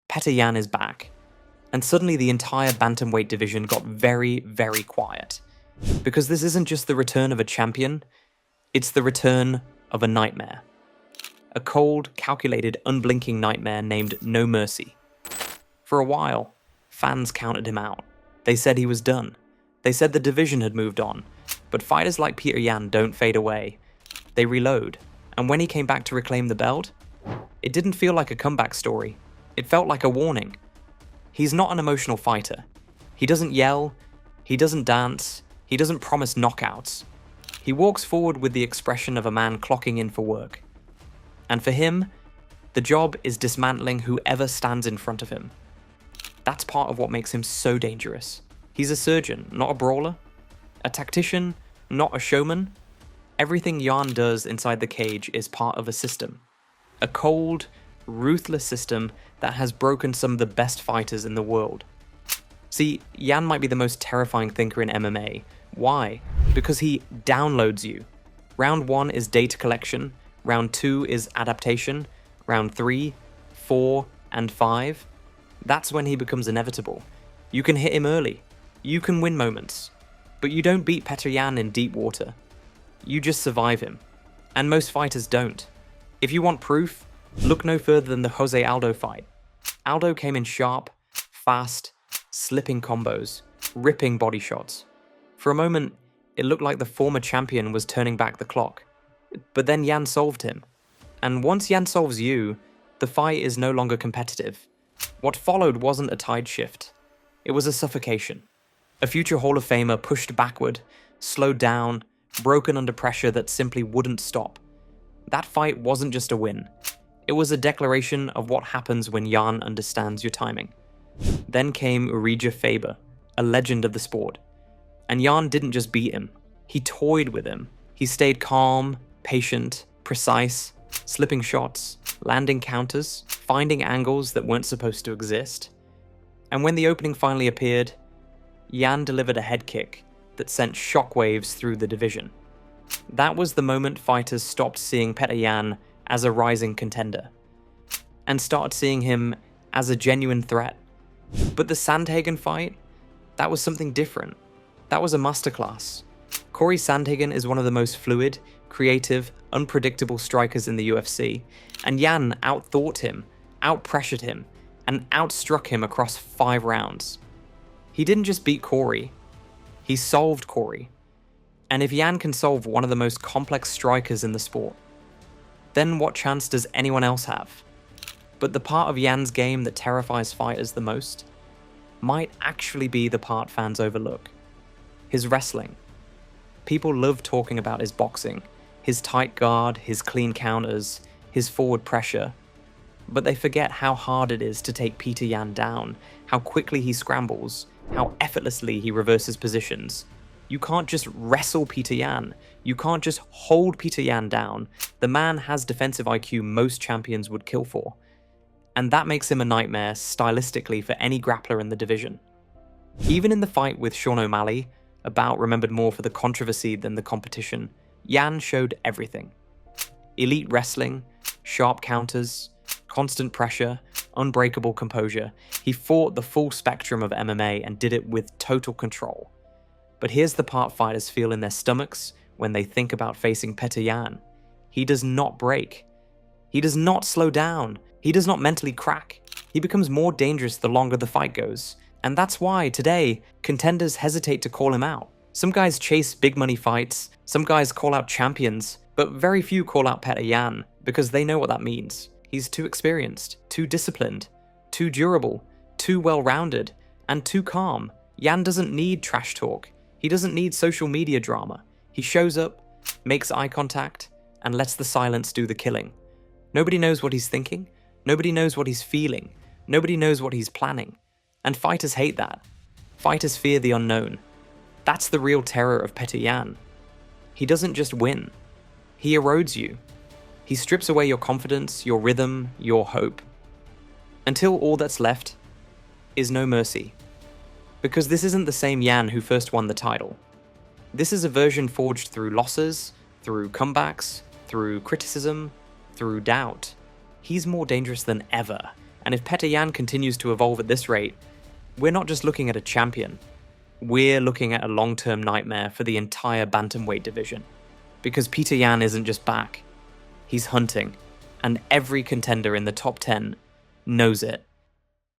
Petr Yan is back. And suddenly the entire bantamweight division got very, very quiet. Because this isn't just the return of a champion, it's the return of a nightmare. A cold, calculated, unblinking nightmare named No Mercy. For a while, fans counted him out. They said he was done. They said the division had moved on. But fighters like Petr Yan don't fade away. They reload. And when he came back to reclaim the belt, it didn't feel like a comeback story. It felt like a warning. He's not an emotional fighter. He doesn't yell. He doesn't dance. He doesn't promise knockouts. He walks forward with the expression of a man clocking in for work. And for him, the job is dismantling whoever stands in front of him. That's part of what makes him so dangerous. He's a surgeon, not a brawler. A tactician, not a showman. Everything Yan does inside the cage is part of a system. A cold, ruthless system that has broken some of the best fighters in the world. See, Yan might be the most terrifying thinker in MMA. Why? Because he downloads you. Round 1 is data collection, round 2 is adaptation, round 3, 4, and 5. That's when he becomes inevitable. You can hit him early. You can win moments. But you don't beat Petr Yan in deep water. You just survive him. And most fighters don't. If you want proof, look no further than the Jose Aldo fight. Aldo came in sharp, fast, slipping combos, ripping body shots. For a moment, it looked like the former champion was turning back the clock. But then Yan solved him. And once Yan solves you, the fight is no longer competitive. What followed wasn't a tide shift. It was a suffocation. A future Hall of Famer pushed backward, slowed down, broken under pressure that simply wouldn't stop. That fight wasn't just a win. It was a declaration of what happens when Yan understands your timing. Then came Urija Faber, a legend of the sport. And Yan didn't just beat him. He toyed with him. He stayed calm, patient, precise, slipping shots, landing counters, finding angles that weren't supposed to exist. And when the opening finally appeared, Yan delivered a head kick that sent shockwaves through the division. That was the moment fighters stopped seeing Petr Yan as a rising contender, and started seeing him as a genuine threat. But the Sandhagen fight, that was something different. That was a masterclass. Corey Sandhagen is one of the most fluid, creative, unpredictable strikers in the UFC, and Yan outthought him, outpressured him, and outstruck him across 5 rounds. He didn't just beat Corey, he solved Corey. And if Yan can solve one of the most complex strikers in the sport, then what chance does anyone else have? But the part of Yan's game that terrifies fighters the most might actually be the part fans overlook. His wrestling. People love talking about his boxing, his tight guard, his clean counters, his forward pressure. But they forget how hard it is to take Petr Yan down, how quickly he scrambles, how effortlessly he reverses positions. You can't just wrestle Petr Yan. You can't just hold Petr Yan down. The man has defensive IQ most champions would kill for. And that makes him a nightmare stylistically for any grappler in the division. Even in the fight with Sean O'Malley, a bout remembered more for the controversy than the competition, Yan showed everything. Elite wrestling, sharp counters, constant pressure, unbreakable composure. He fought the full spectrum of MMA and did it with total control. But here's the part fighters feel in their stomachs when they think about facing Petr Yan. He does not break. He does not slow down. He does not mentally crack. He becomes more dangerous the longer the fight goes. And that's why, today, contenders hesitate to call him out. Some guys chase big money fights, some guys call out champions, but very few call out Petr Yan because they know what that means. He's too experienced, too disciplined, too durable, too well-rounded, and too calm. Yan doesn't need trash talk. He doesn't need social media drama. He shows up, makes eye contact, and lets the silence do the killing. Nobody knows what he's thinking. Nobody knows what he's feeling. Nobody knows what he's planning. And fighters hate that. Fighters fear the unknown. That's the real terror of Petr Yan. He doesn't just win. He erodes you. He strips away your confidence, your rhythm, your hope. Until all that's left is no mercy. Because this isn't the same Yan who first won the title. This is a version forged through losses, through comebacks, through criticism, through doubt. He's more dangerous than ever. And if Petr Yan continues to evolve at this rate, we're not just looking at a champion, we're looking at a long-term nightmare for the entire bantamweight division. Because Petr Yan isn't just back, he's hunting, and every contender in the top 10 knows it.